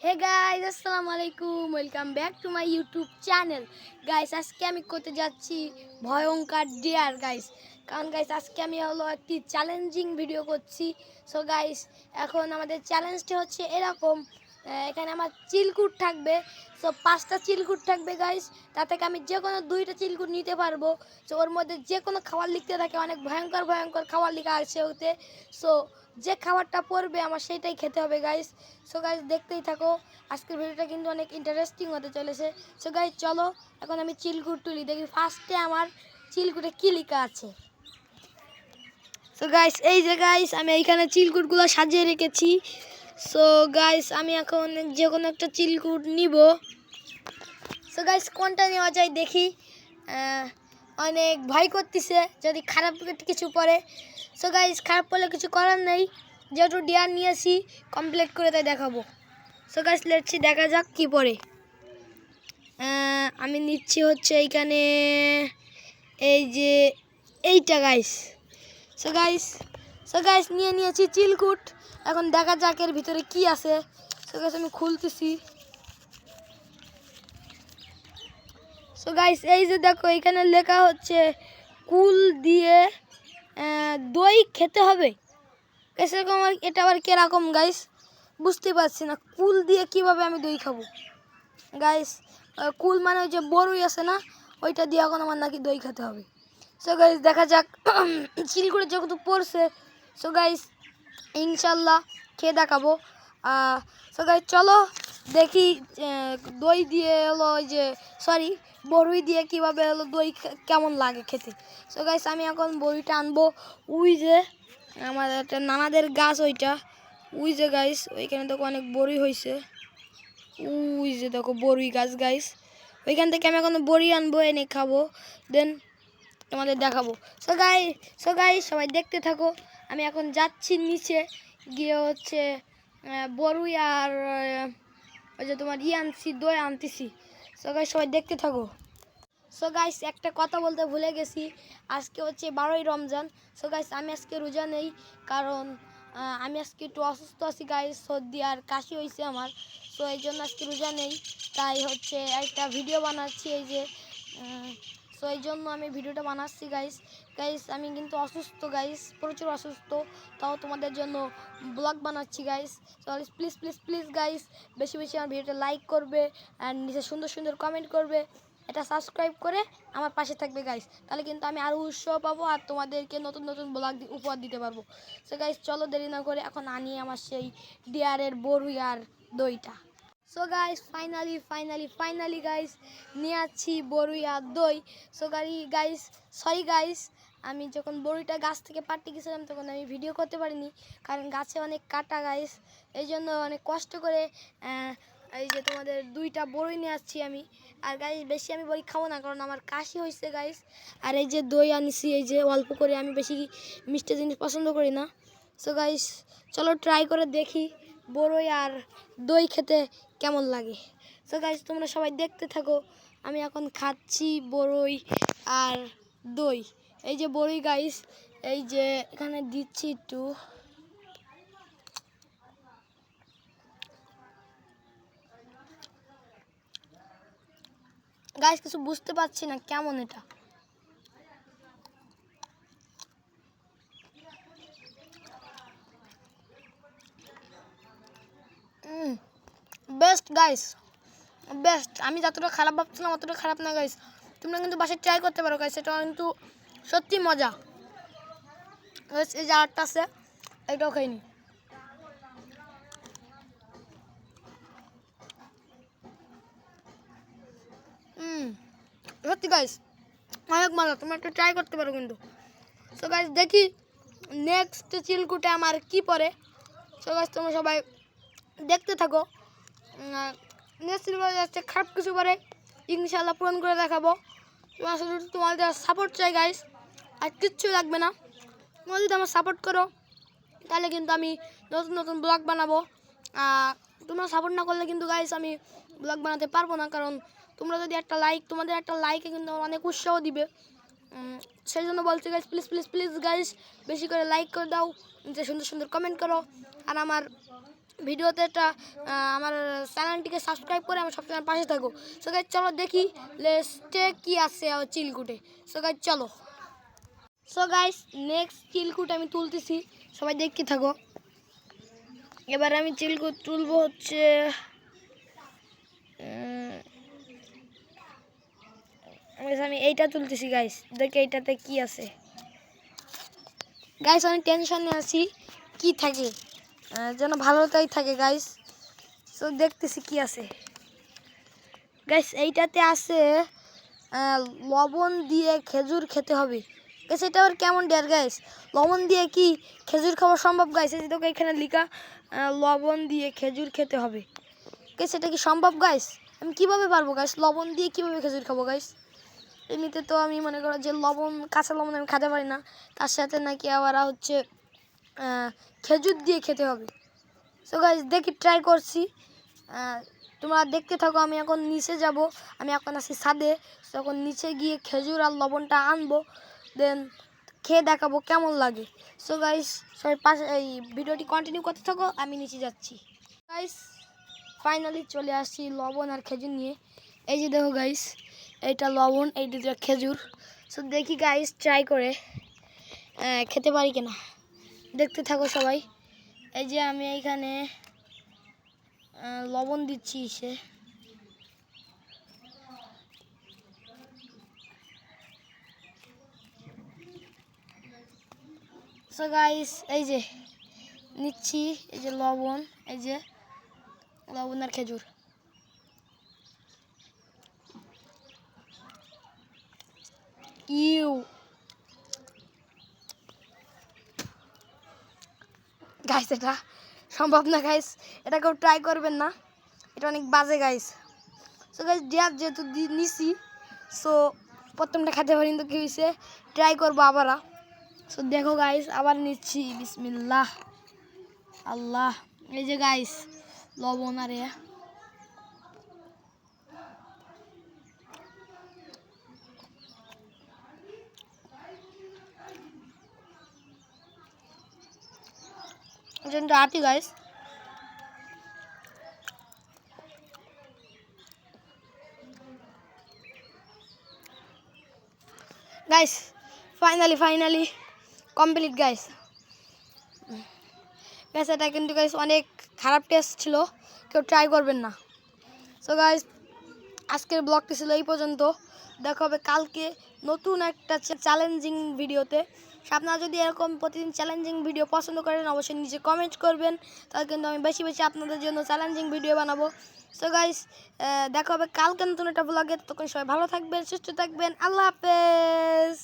Hey guys, আসসালামু আলাইকুম। Welcome back to my YouTube channel. Guys, আজকে আমি করতে যাচ্ছি ভয়ঙ্কর ডিয়ার গাইস। কারণ গাইস, আজকে আমি একটি চ্যালেঞ্জিং ভিডিও করছি। সো গাইস, এখন আমাদের চ্যালেঞ্জটা হচ্ছে এরকম। এখানে আমার চিলকুট থাকবে। সো 5টা চিলকুট থাকবে গাইস। তা থেকে আমি যে কোনো 2টা চিলকুট নিতে পারবো। সো ওর মধ্যে যে কোনো খাবার লিখতে থাকে, অনেক ভয়ঙ্কর ভয়ঙ্কর খাবার লেখা আছে ওতে। সো যে খাবারটা পড়বে আমার সেইটাই খেতে হবে গাইস। সো গাইস, দেখতেই থাকো। আজকের ভিডিওটা কিন্তু অনেক ইন্টারেস্টিং হতে চলেছে। সো গাইস, চলো এখন আমি চিলকুট তুলি, দেখি ফার্স্টে আমার চিলকুটে কী লেখা আছে। সো গাইস, এই যে গাইস, আমি এইখানে চিলকুটগুলো সাজিয়ে রেখেছি। সো গাইস, আমি এখন যে কোনো একটা চিলকুট নিব। সো গাইস, কোনটা নেওয়া যায় দেখি। অনেক ভয় করতেছে যদি খারাপ কিছু পড়ে। সো গাইস, খারাপ পড়লে কিছু করার নেই, যেহেতু ডিয়ার নিয়েছি কমপ্লিট করে তাই দেখাবো। সো গাইস, লেটসি, দেখা যাক কী পড়ে। আমি নিচ্ছি হচ্ছে এইখানে এই যে এইটা গাইস। সো গাইস নিয়ে নিয়েছি চিলকুট। এখন দেখা যাক এর ভিতরে কি আছে। সো গাইস, আমি খুলতেছি। সো গাইস, এই যে দেখো, এখানে লেখা হচ্ছে কুল দিয়ে দই খেতে হবে। এরকম এটা আবার কিরকম গাইস বুঝতে পারছি না। কুল দিয়ে কিভাবে আমি দই খাবো গাইস? কুল মানে ওই যে বড়ই আছে না, ওইটা দিয়ে এখন আমার নাকি দই খেতে হবে। সো গাইস, দেখা যাক। চিলকুটে যেহেতু পড়ছে, সো গাইস ইনশাল্লাহ খেয়ে দেখাবো। সো গাইস, চলো দেখি দই দিয়ে ওই যে সরি বড়ই দিয়ে কীভাবে দই কেমন লাগে খেতে। সো গাইস, আমি এখন বড়িটা আনবো। ওই যে আমার একটা নানাদের গাছ, ওইটা ওই যে গাইস, ওইখানে দেখো অনেক বড়ি হয়েছে। ওই যে দেখো বড়ি গাছ গাইস, ওইখান থেকে আমি এখন বড়ি আনবো, এনে খাবো, দেন তোমাদের দেখাবো। সো গাইস সবাই দেখতে থাকো। আমি এখন যাচ্ছি নিচে গিয়ে হচ্ছে বড়ি আর ওই যে তোমার আনছি, দই আনতেছি। সো গাইস সবাই দেখতে থাকো। সো গাইস, একটা কথা বলতে ভুলে গেছি, আজকে হচ্ছে 12ই রমজান। সো গাইস, আমি আজকে রোজা নেই, কারণ আমি আজকে একটু অসুস্থ আছি গাইস, সর্দি আর কাশি হয়েছে আমার। সো এই জন্য আজকে রোজা নেই, তাই হচ্ছে একটা ভিডিও বানাচ্ছি এই যে। সো এই জন্য আমি ভিডিওটা বানাচ্ছি গাইস। আমি কিন্তু অসুস্থ গাইস, প্রচুর অসুস্থ, তাও তোমাদের জন্য ব্লগ বানাচ্ছি guys. So please please please guys, বেশি বেশি আমার ভিডিওটা লাইক করবে অ্যান্ড নিচে সুন্দর সুন্দর কমেন্ট করবে। এটা সাবস্ক্রাইব করে আমার পাশে থাকবে গাইস, তাহলে কিন্তু আমি আরও উৎসাহ পাবো আর তোমাদেরকে নতুন নতুন ব্লগ উপহার দিতে পারবো। সো গাইস, চলো দেরি না করে এখন আনি আমার সেই ডিয়ারের বড়ি আর দইটা। সো গাইস, ফাইনালি গাইস নিয়ে আসছি বড়ি আর দই। সো গাইস, সরি গাইস, আমি যখন বড়িটা গাছ থেকে পাড়তে গেছিলাম তখন আমি ভিডিও করতে পারিনি, কারণ গাছে অনেক কাটা গাইস। এই জন্য অনেক কষ্ট করে এই যে তোমাদের 2টা বড়ি নিয়ে আসছি আমি। আর গাইস, বেশি আমি বড়ি খাবো না, কারণ আমার কাশি হয়েছে গাইস। আর এই যে দই আনিছি, এই যে অল্প করে, আমি বেশি মিষ্টি জিনিস পছন্দ করি না। সো গাইস, চলো ট্রাই করে দেখি বড়ই আর দই খেতে কেমন লাগে। সো গাইস, তোমরা সবাই দেখতে থাকো। আমি এখন খাচ্ছি বড়ই আর দই। এই যে বড়ই গাইস, এই যে এখানে দিচ্ছি একটু। গাইস, কিছু বুঝতে পারছি না কেমন এটা। Best guys, best. আমি যতটা খারাপ ভাবছিলাম অতটা খারাপ না গাইস। তোমরা কিন্তু বাসায় ট্রাই করতে পারো গাইস, এটা কিন্তু সত্যি মজা। এই যে আরেকটা আছে, এটাও খাইনি। সত্যি গাইস অনেক মজা, তোমরা একটু ট্রাই করতে পারো কিন্তু। সো গাইস, দেখি নেক্সট চিলকুটে আমার কি পড়ে। সো গাইস, তোমরা সবাই দেখতে থাকো। নেক্সট চিলকুটে যাচ্ছে খারাপ কিছু পরে ইনশাল্লাহ পূরণ করে দেখাবো। তোমার শুধু তোমাদের সাপোর্ট চাই গাইস, আর কিচ্ছু লাগবে না। তোমরা যদি আমার সাপোর্ট করো তাহলে কিন্তু আমি নতুন নতুন ব্লগ বানাবো। তোমরা সাপোর্ট না করলে কিন্তু গাইস আমি ব্লগ বানাতে পারবো না, কারণ তোমরা যদি একটা লাইক, তোমাদের একটা লাইকে কিন্তু অনেক উৎসাহ দিবে। সেই জন্য বলছি guys, please please please guys, বেশি করে লাইক করে দাও, সুন্দর সুন্দর কমেন্ট করো, আর আমার ভিডিওতে একটা আমার চ্যানেলটিকে সাবস্ক্রাইব করে আমার সবসময় পাশে থাকো। সো গাইস চলো দেখি লেস্টে কি আছে চিলকুটে। সো গাইস চলো। সো গাইস নেক্সট চিলকুট আমি তুলতেছি, সবাই দেখতে থাকো। এবার আমি চিলকুট তুলবো হচ্ছে আমি এইটা তুলতেছি গাইস, দেখি এইটাতে কি আছে। গাইস আমি টেনশনে আছি কি থাকে, যেন ভালোটাই থাকে গাইস। সো দেখতেছি কি আছে গাইস। এইটাতে আছে লবণ দিয়ে খেজুর খেতে হবে গাইস। এটা আবার কেমন ডেয়ার গাইস? লবণ দিয়ে কি খেজুর খাওয়া সম্ভব গাইস? এই দেখো এখানে লেখা লবণ দিয়ে খেজুর খেতে হবে গাইস। এটা কি সম্ভব গাইস? আমি কিভাবে পারবো গাইস লবণ দিয়ে কিভাবে খেজুর খাবো গাইস? এমনিতে তো আমি মনে করো যে লবণ, কাঁচা লবণ আমি খেতে পারি না, তার সাথে নাকি আবার হচ্ছে খেজুর দিয়ে খেতে হবে। সো গাইস দেখি ট্রাই করছি, তোমরা দেখতে থাকো। আমি এখন নিচে যাব, আমি এখন আছি ছাদে। তখন নিচে গিয়ে খেজুর আর লবণটা আনবো, দেন খেয়ে দেখাবো কেমন লাগে। সো গাইস সবাই পাশে এই ভিডিওটি কন্টিনিউ করতে থাকো, আমি নিচে যাচ্ছি। গাইস ফাইনালি চলে আসছি লবণ আর খেজুর নিয়ে। এই যে দেখো গাইস, এইটা লবণ, এই দুটো খেজুর। সো দেখি গাইস ট্রাই করে খেতে পারি কিনা, দেখতে থাকো সবাই। এই যে আমি এইখানে লবণ দিচ্ছি সে। সো গাইস এই যে নিচ্ছি, এই যে লবণ, এই যে লবণ আর খেজুর। ইউ গাইস এটা সম্ভব না গাইস, এটা কেউ ট্রাই করবেন না, এটা অনেক বাজে গাইস। সো গাইস যেহেতু নিছি, সো প্রথমটা খেতে পারি, কিন্তু কি হয়েছে ট্রাই করবো আবার। সো দেখো গাইস আবার নিচ্ছি, বিসমিল্লাহ আল্লাহ। এই যে গাইস লবণ আর আটি guys. Guys finally complete guys. Guys এটা কিন্তু গাইস অনেক খারাপ টেস্ট ছিল, কেউ ট্রাই করবেন না। সো গাইস আজকের ব্লগটি ছিল এই পর্যন্ত, দেখা হবে কালকে নতুন একটা চ্যালেঞ্জিং ভিডিওতে। আপনারা যদি এরকম প্রতিদিন চ্যালেঞ্জিং ভিডিও পছন্দ করেন অবশ্যই নিচে কমেন্ট করবেন, তাহলে কিন্তু আমি বেশি বেশি আপনাদের জন্য চ্যালেঞ্জিং ভিডিও বানাবো। সো গাইস দেখা হবে কালকে নতুন একটা ব্লগে। তখন সবাই ভালো থাকবেন, সুস্থ থাকবেন, আল্লাহ হাফেজ।